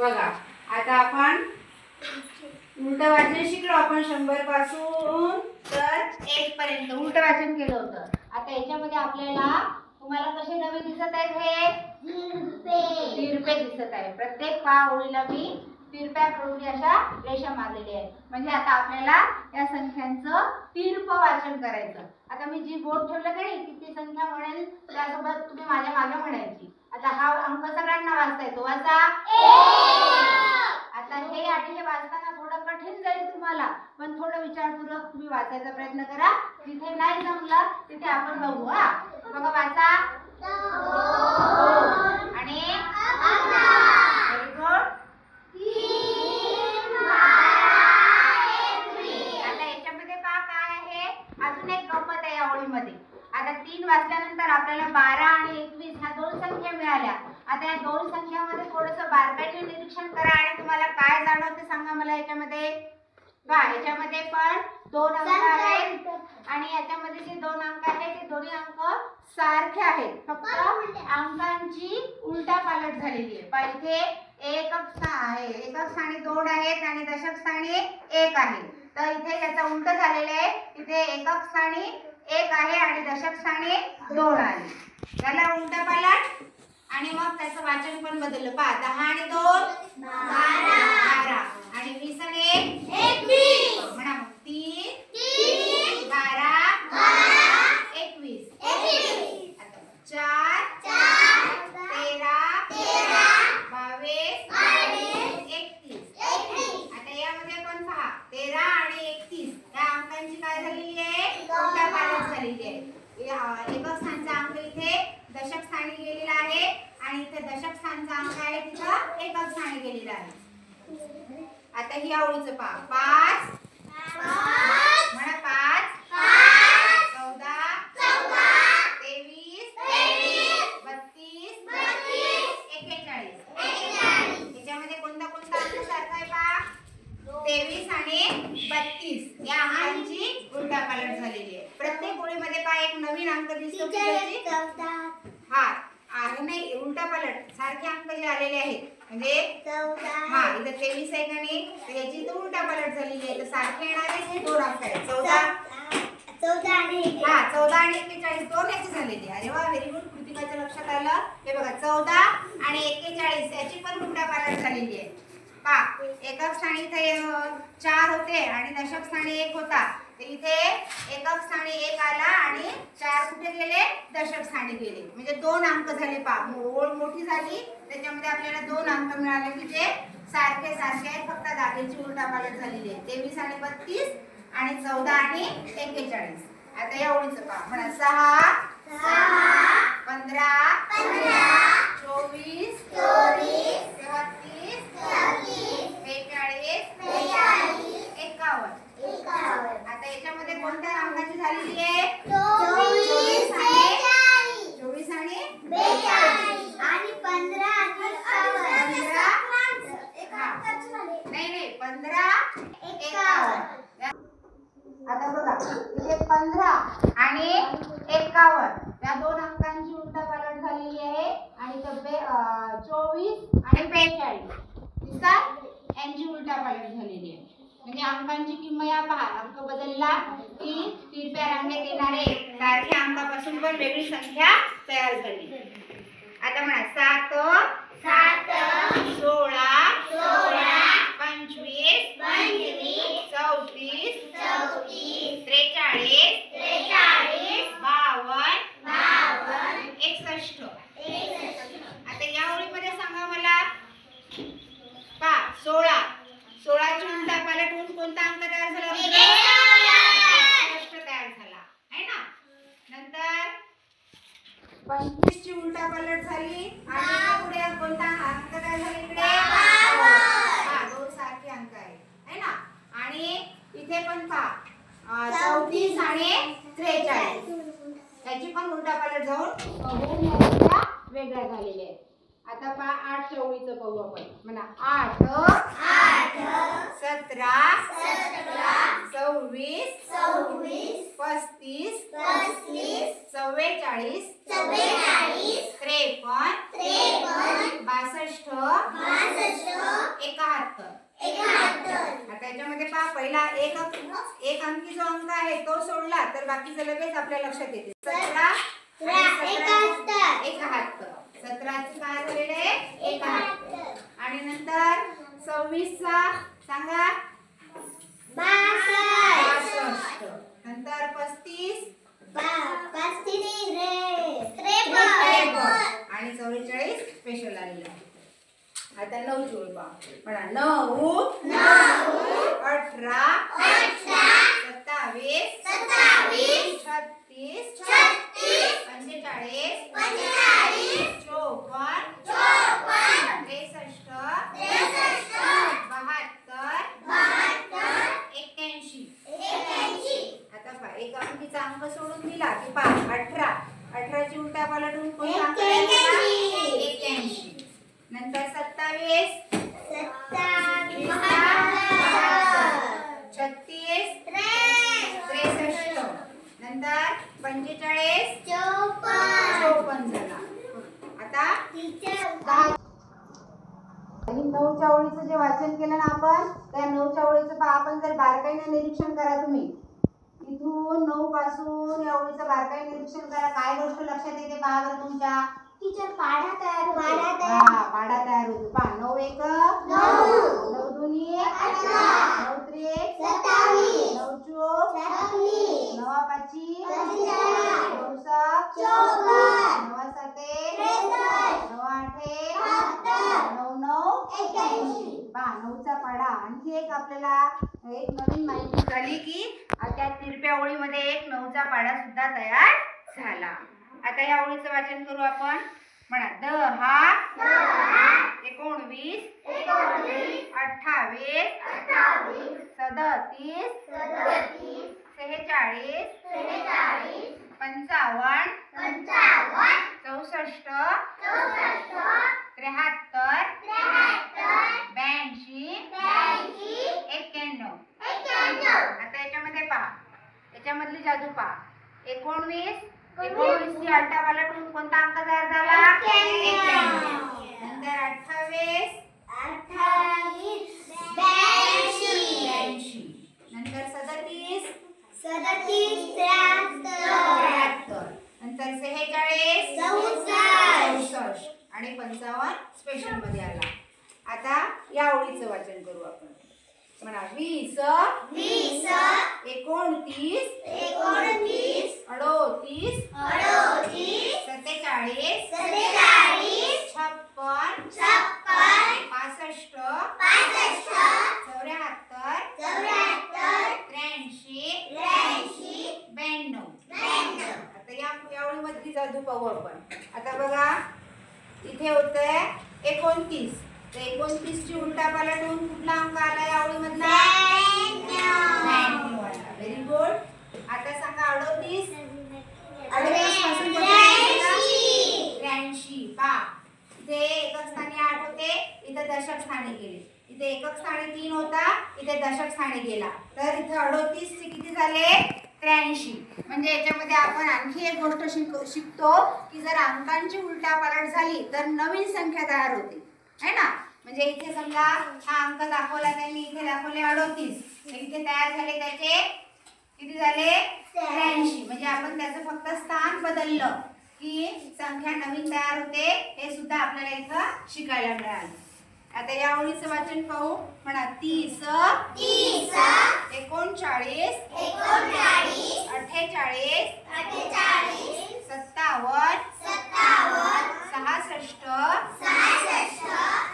बघा आता आपण उलट वाचन शिकलो आपण 100 पासून तर 1 पर्यंत उलट वाचन केलं होतं. आता याच्यामध्ये आपल्याला तुम्हाला कसे डबे दिसत आहेत? हे तिरपे दिसत आहे. प्रत्येक ओळीला मी तिरप्या करून अशा रेषा मारलेल्या आहेत. म्हणजे आता आपल्याला या संख्यांचं तिरप वाचन करायचं. आता मी जी बोर्ड ठेवलं का नाही किती संख्या म्हणेल त्यासोबत तुम्ही माझ्या मागे म्हणायची. आता हा अंक सगळ्यांना वाचता येतो. वाचा. आता हे आणि हे वाचताना थोडं कठीण जाईल तुम्हाला, पण थोडं विचारपूर्वक तुम्ही वाचायचा प्रयत्न करा. जिथे नाही जमलं तिथे आपण बघू. हा बघा वाचा. आणि व्हेरी गुड. आता याच्यामध्ये काय आहे? अजून एक गंमत आहे या ओळीमध्ये. आता 3 वाजल्यानंतर आपल्याला 12 आणि 21 ह्या दोन संख्या मिळाल्या. आता या दोन संख्यामध्ये थोडंसं बारकाईने निरीक्षण करा आणि तुम्हाला काय जाणवते सांगा मला. याच्यामध्ये याच्यामध्ये पण 2 अंक आहेत आणि याच्यामध्ये जे 2 अंक आहेत ते दोन्ही अंक सारखे आहेत. फक्त अंकांची उलटापालट झालेली आहे. पण इथे एकक स्थानी 2 आहेत आणि दशक स्थानी 1 आहे. तर इथे याचा उलट झालेला आहे. इथे एकक स्थानी 1 आहे आणि दशक स्थानी 2 आहे. झाला उलटापालट. आणि मग त्याचं वाचन पण बदललं. पहा 10 आणि 2 12 आणि 20 आणि 1 21. म्हणा मग 3 12 21. आता 4 13 22 31. आता यामध्ये पण पहा 13 आणि 31 या अंकांची काय झालेली आहे? उलटापालट झालेली आहे. एकक स्थानचा अंक इथे दशक स्थानी गेलेला आहे आणि इथे दशक स्थानचा अंक आहे तिथं एकक स्थानी गेलेला आहे. आता ही आवडीचं पहा 5 म्हणा 5 14 23 32 41. याच्यामध्ये कोणता अंक सारखा आहे पहा? 23 आणि 32 या अंकांची उलटापालट झालेली आहे. प्रत्येक ओळीमध्ये पहा एक नवीन अंक दिसतो. हा आहे नाही उलटापालट सारखे अंक जे आलेले आहेत. म्हणजे हा इथं 23 आहे का नाही तर याची तर उलटापालट झालेली आहे. तर सारखे येणारे हे 2 अंक आहेत. 14 आणि 41 दोन याची झालेली आहे. अरे वा व्हेरी गुड. कृतिकाच्या लक्षात आलं. हे बघा 14 आणि 41 याची पण उलटापालट झालेली आहे. पहा एकक स्थानी इथे 4 होते आणि दशक स्थानी 1 होता. तर इथे एकक स्थानी 1 आला आणि 4 कुठे गेले? दशक स्थानी गेले. म्हणजे 2 अंक झाले. पहा ओळ मोठी झाली त्याच्यामध्ये आपल्याला 2 अंक मिळाले की जे सारखे आहेत. फक्त जागेची उलटापालट झालेली आहे. 23 आणि 32 आणि 14 आणि 41. आता या ओळीचं पहा म्हणा 6 15 24 34 42 51. आता याच्यामध्ये कोणत्या अंकाची झालेली आहे? 24 आणि 42 आणि 15 नाही 15 51. आता बघा इथे 15 आणि 51 या 2 अंकांची उलटापालट झालेली आहे आणि 24 आणि 42 दिसतात यांची उलटापालट झालेली आहे. म्हणजे अंकांची किंमत पहा अंक बदलला की तिरप्या रांगेत येणारे सारख्या अंकापासून पण वेगळी संख्या तयार झाली. आता म्हणा 7 16 25 34 43 52 61. आता या ओळीमध्ये सांगा मला पहा 16 ची उलटापालट होऊन कोणता अंक तयार झाला? तयार झाला आहे ना. नंतर 25 ची उलटापालट झाली आणि पुढे कोणता अंक तयार झाला? इकडे 2 सारखे अंक आहे ना. आणि इथे पण पहा 34 आणि 43 याची पण उलटापालट वेगळ्या झालेल्या आहेत. आता पहा 8 च्या ओळीचं पाहू आपण. म्हणा 8 17 26 35 44 43 53 62 71. आता याच्यामध्ये पहा पहिला एक अंकी जो अंक आहे तो सोडला तर बाकीचं लगेच आपल्या लक्षात येते. 17 71. 17चे काय झालेले 71 आणि नंतर 26 चा सांगा 62. नंतर 35 आणि 44 स्पेशल आलेला आहे. आता 9 जोड पहा म्हणा 9 18 27 36 45 45 54 63 72 81. आता पहा एक अंकीचा अंक सोडून दिला की पहा 18 18ची उलटा पालटून कोणता अंक येईल 81. नंतर 27 36 63 नंतर 45 54 झाला. आता 9च्या ओळीचं जे वाचन केलं ना आपण त्या 9च्या ओळीचं पहा आपण जर बारकाईने निरीक्षण करा तुम्ही इथून 9 पासून या ओळीचं बारकाईने निरीक्षण करा. काय गोष्ट लक्षात येते पहा बरं तुमच्या टीचर पाढा तयार होतो. पाढा तयार होतो पहा 9 1 9 2 18 9 3 27 9 4 26 9 5 9 7 54 9 7 9 8 9 9 81. पहा 9चा पाढा. आणखी एक आपल्याला एक नवीन माहिती झाली की त्या तिरप्या ओळीमध्ये एक 9चा पाढा सुद्धा तयार झाला. आता या ओळीचं वाचन करू आपण म्हणा 10 19 28 37 46 55 64 73 82 91. आता याच्यामध्ये पहा याच्यामधली जादू पहा 19 ची आलटा पालटून कोणता अंक तयार झाला 91. नंतर 28 82 नंतर 37 73 नंतर 46 64 आणि 55 स्पेशल मध्ये आला. आता या ओळीचं वाचन करू आपण म्हणा 20 29 38 47 56 आता या ओळीमधली जादू पाहू आपण. आता बघा इथे होतंय 29 तर 29 ची उलटा पालटून कुठला अंक आला या ओळीमधला 92 आला. Very good. आता सांगा 38 पासून 83 पहा इथे एकक स्थानी 8 होते इथे दशक स्थानी गेले. इथे एकक स्थानी 3 होता इथे दशक स्थानी गेला तर इथे 38 चे किती झाले 83. म्हणजे याच्यामध्ये आपण आणखी एक गोष्ट शिकतो की जर अंकांची उलटापालट झाली तर नवीन संख्या तयार होते है ना. म्हणजे इथे समजा हा अंक दाखवला त्यांनी इथे दाखवले 38 तर इथे तयार झाले त्याचे किती झाले 83. म्हणजे आपण त्याचं फक्त स्थान बदललं की संख्या नवीन तयार होते हे सुद्धा आपल्याला इथं शिकायला मिळालं. आता या ओळीचं वाचन पाहू म्हणा 30 39 48 57 66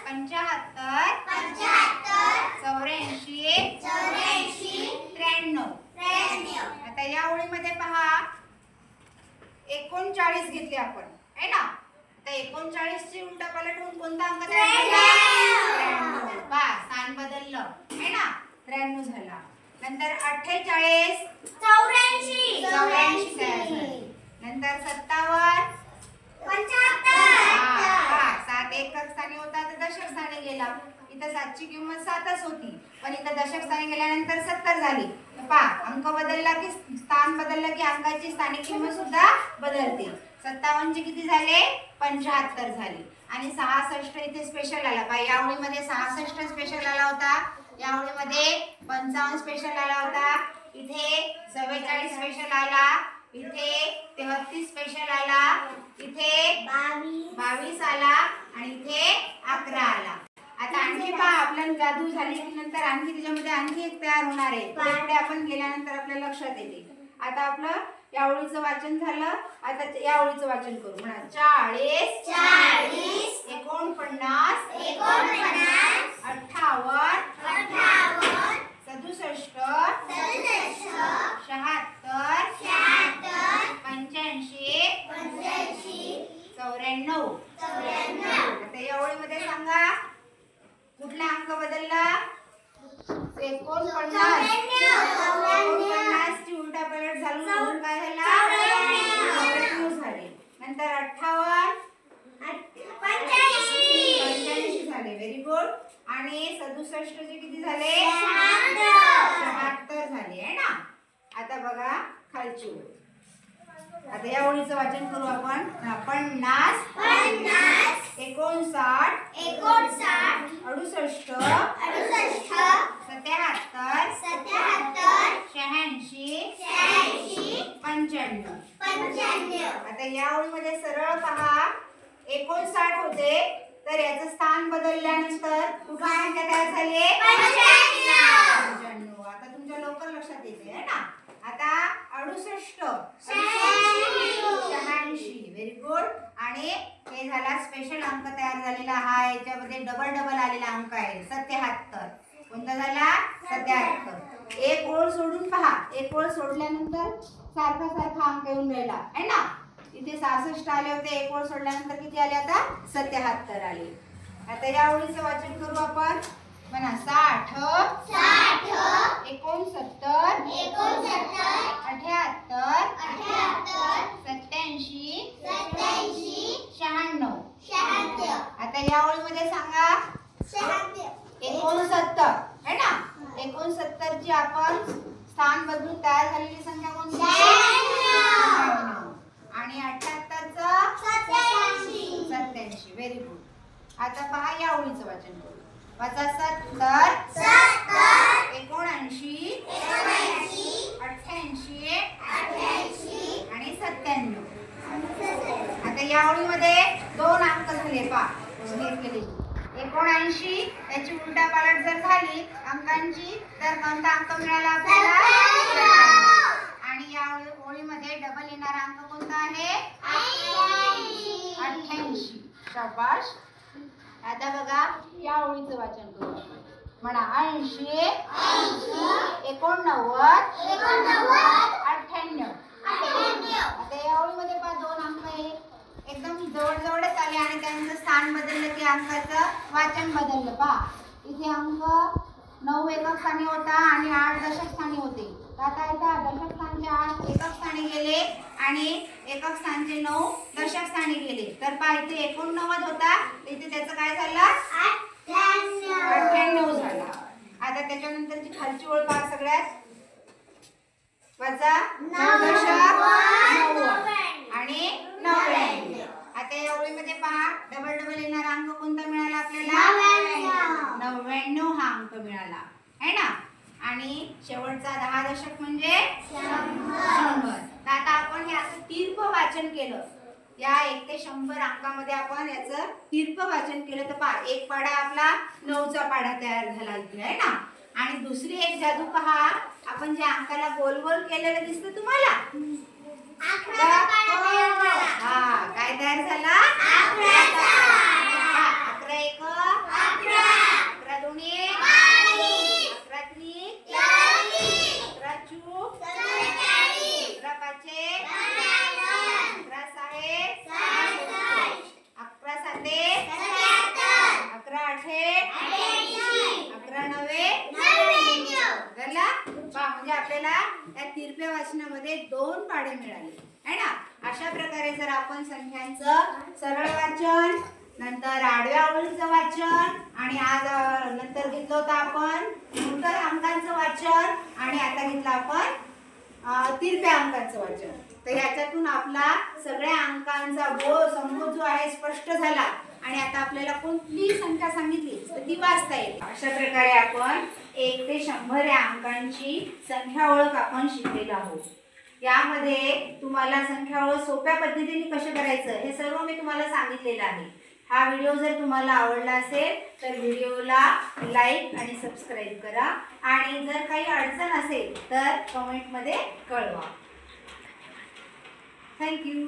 75 84 93. आता या ओळीमध्ये पहा 39 घेतले आपण है ना. तर 39 ची उलटा पालट होऊन कोणता अंक तयार झाला 93. पहा स्थान बदललं है ना 93 झाला. नंतर 48 84 तयार झाले. नंतर 57 75 7 एकक स्थानी होता तर दशक स्थानी गेला. इथं 7 ची किंमत 7च होती पण इथं दशक स्थानी गेल्यानंतर 70 झाली. पहा अंक बदलला की स्थान बदललं की अंकाची स्थानिक किंमत सुद्धा बदलते. 57 चे किती झाले 75 झाले आणि 66 इथे स्पेशल आला पहा. या ओळीमध्ये 66 स्पेशल आला होता, या ओळीमध्ये 55 स्पेशल आला होता, इथे 44 स्पेशल आला, इथे 33 स्पेशल आला, इथे 22 आला आणि इथे 11 आला. आता आणखी पहा आपल्याला जादू झाली की नंतर आणखी त्याच्यामध्ये आणखी एक तयार होणार आहे. पुढे आपण गेल्यानंतर आपल्या लक्षात येते. आता आपलं या ओळीचं वाचन झालं. आता या ओळीचं वाचन करू. म्हणा 40 40 49 58 67 76 85 84 94. आता या ओळीमध्ये सांगा कुठला अंक बदलला? 49 ची उलटा पलट झाली, काय झाला? 94 झाले. नंतर 58 85 झाले. Very good. आणि 67 चे किती झाले? 76 झाले आहे ना. आता बघा खालची ओळ. आता या ओळीचं वाचन करू आपण. 50 59 68 87 86 95. आता या ओळीमध्ये सरळ पहा 59 होते तर याचं स्थान बदलल्यानंतर कुठली संख्या तयार झाली? 95. आता तुमच्या लवकर लक्षात येते आहे ना. आता 68 86. Very good. आणि हे झाला स्पेशल अंक तयार झालेला. हा याच्यामध्ये डबल आलेला अंक आहे 77. कोणता झाला? 77. एक ओळ सोडून पहा. एक ओळ सोडल्यानंतर सारखा अंक येऊन राहिला आहे ना. इथे 66 आले होते, एक ओळ सोडल्यानंतर किती आले? आता 77 आले. आता या ओळीचं वाचन करू आपण. म्हणा 60 69 78 87 96. आता या ओळीमध्ये सांगा 69 है ना. 69 ची आपण स्थान बदलून तयार झालेली संख्या कोणती? 96. आणि 78 चं 87. Very good. आता पहा या ओळीचं वाचन करू. वाचा 70 79 88 आणि 97. आता या ओळीमध्ये 2 अंक झाले पहा घेतलेले. 79 त्याची उलटा पालट जर झाली अंकांची तर कोणता अंक मिळाला आपल्याला? आणि या ओळीमध्ये डबल येणारा अंक कोणता आहे? 88. शाबाश. आता बघा या ओळीचं वाचन करू. म्हणा 80 89 98. आता या ओळीमध्ये पहा 2 अंक आहे एकदम जवळच आले आणि त्यांचं स्थान बदललं की अंकाचं वाचन बदललं. पहा इथे अंक 9 एकक स्थानी होता आणि 8 दशक स्थानी होते. आता इथे दशक स्थानचे 8 एकक स्थानी गेले आणि एकक स्थानचे 9 दशक स्थानी गेले. तर पहा इथे 89 होता, इथे त्याचं काय झालं? 98 झाला. आता त्याच्यानंतरची खालची ओळ पहा सगळ्यात. वजा 9 दशक 90 आणि 99. आता या ओळीमध्ये पहा डबल येणारा अंक कोणता मिळाला आपल्याला? 99 हा अंक मिळाला है ना. आणि शेवटचा 10 दशक म्हणजे 100. आता आपण हे असं तिर्प वाचन केलं. या 1 ते 100 अंकामध्ये आपण याचं तिर्प वाचन केलं तर पहा एक पाढा आपला 9चा पाढा तयार झाला इथे आहे ना. आणि दुसरी एक जादू पहा. आपण जे अंकाला गोल गोल केलेलं दिसतं तुम्हाला? हा काय तयार झाला? 11 1 11 2 11 3 11 चूक 11 पाचे 11 साहे 11 साते 11 आठे 11 नवे झाला. म्हणजे आपल्याला या तिरप्या वाचनामध्ये 2 पाढे मिळाले है ना. अशा प्रकारे जर आपण संख्यांचं सरळ वाचन, नंतर आडव्या ओळीचं वाचन आणि आज नंतर घेतलं होतं आपण नंतर अंकांचं वाचन आणि आता घेतलं आपण तिरप्या अंकांचं वाचन. तर ह्याच्यातून आपला सगळ्या अंकांचा समूह जो आहे स्पष्ट झाला आणि आता आपल्याला कोणती संख्या सांगितली तर ती वाचता येईल. अशा प्रकारे आपण 1 ते 100 या अंकांची संख्या ओळख आपण शिकलेलो आहोत. यामध्ये तुम्हाला संख्या ओळख सोप्या पद्धतीने कसे करायचं हे सर्व मी तुम्हाला सांगितलेलं आहे. हा व्हिडिओ जर तुम्हाला आवडला असेल तर व्हिडिओला लाईक आणि सबस्क्राईब करा आणि जर काही अडचण असेल तर कमेंटमध्ये कळवा. थँक्यू.